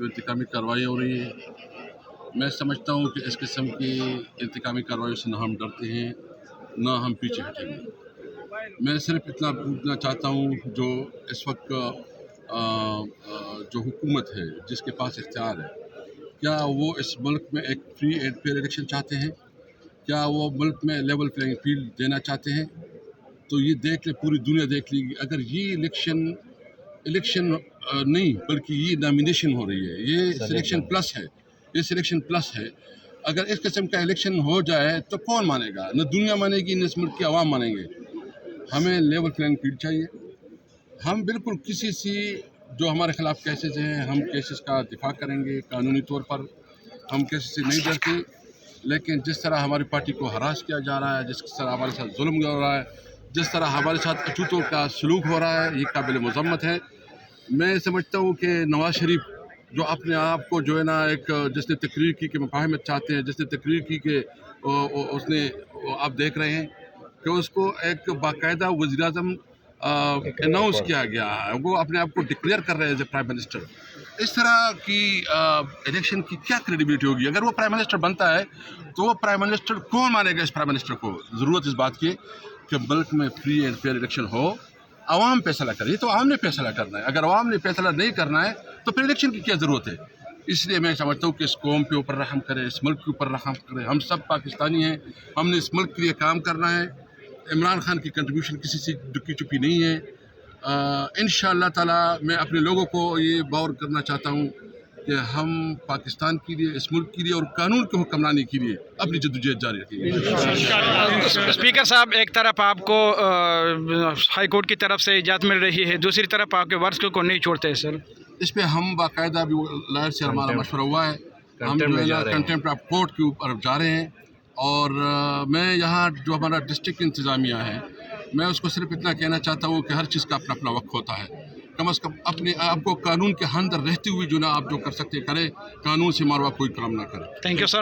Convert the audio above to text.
जो इंतकामी कार्रवाई हो रही है, मैं समझता हूँ कि इस किस्म की इंतकामी कार्रवाई से न हम डरते हैं न हम पीछे हटेंगे। मैं सिर्फ इतना पूछना चाहता हूँ, जो इस वक्त जो हुकूमत है जिसके पास इख्तियार है, क्या वो इस मुल्क में एक फ्री एंड फेयर इलेक्शन चाहते हैं? क्या वो मुल्क में लेवल प्लेइंग फील्ड देना चाहते हैं? तो ये देख ले, पूरी दुनिया देख लेगी। अगर ये इलेक्शन नहीं बल्कि ये नॉमिनेशन हो रही है, ये सिलेक्शन प्लस है, ये सिलेक्शन प्लस है। अगर इस किस्म का इलेक्शन हो जाए तो कौन मानेगा? न दुनिया मानेगी न इस मुल्क की आवाम मानेंगे। हमें लेवल प्लेइंग फील्ड चाहिए। हम बिल्कुल किसी से जो हमारे खिलाफ केसेस हैं, हम केसेस का दिफा करेंगे कानूनी तौर पर। हम केसेस से नहीं डरते, लेकिन जिस तरह हमारी पार्टी को हरास किया जा रहा है, जिस तरह हमारे साथ जुल्म हो रहा है, जिस तरह हमारे साथ अछूतों का सलूक हो रहा है, ये काबिल मज़म्मत है। मैं समझता हूँ कि नवाज शरीफ जो अपने आप को जो है ना, एक जिसने तकरीर की कि मुफाहमत चाहते हैं, जिसने तकरीर की कि उसने आप देख रहे हैं कि उसको एक बाकायदा वज़ीर-ए-आज़म अनाउंस किया गया है, वो अपने आप को डिक्लेयर कर रहे हैं एज ए प्राइम मिनिस्टर। इस तरह की इलेक्शन की क्या क्रेडिबिलिटी होगी? अगर वो प्राइम मिनिस्टर बनता है तो वो प्राइम मिनिस्टर कौन मानेगा? इस प्राइम मिनिस्टर को ज़रूरत इस बात की कि मुल्क में फ्री एंड फेयर इलेक्शन हो, आवाम फैसला करे। तो आवाम ने फैसला करना है। अगर आवाम ने फैसला नहीं करना है तो फिर इलेक्शन की क्या ज़रूरत है? इसलिए मैं समझता हूँ कि इस कौम के ऊपर रहम करें, इस मुल्क के ऊपर रहम करें। हम सब पाकिस्तानी हैं, हमने इस मुल्क के लिए काम करना है। इमरान खान की कंट्रीब्यूशन किसी से दुखी चुपी नहीं है। इंशाअल्लाह ताला मैं अपने लोगों को ये बावर करना चाहता हूँ कि हम पाकिस्तान के लिए, इस मुल्क के लिए और कानून की हुक्मरानी के लिए अपनी जद्दोजहद जारी रखेंगे। स्पीकर साहब, एक तरफ आपको हाई कोर्ट की तरफ से इजाज़त मिल रही है, दूसरी तरफ आपके वर्ष को नहीं छोड़ते सर। इस पे हम बाकायदा भी लॉयर से हमारा मशवरा हुआ है। हम जो है ना कंटेम्प्ट ऑफ कोर्ट के ऊपर जा रहे हैं। और मैं यहाँ जो हमारा डिस्ट्रिक्ट इंतज़ामिया है, मैं उसको सिर्फ इतना कहना चाहता हूँ कि हर चीज़ का अपना अपना वक्त होता है। कम अज़ कम अपने आप को कानून के अंदर रहते हुए जो ना आप जो कर सकते करें, कानून से मारवा कोई काम ना करें। Thank you sir.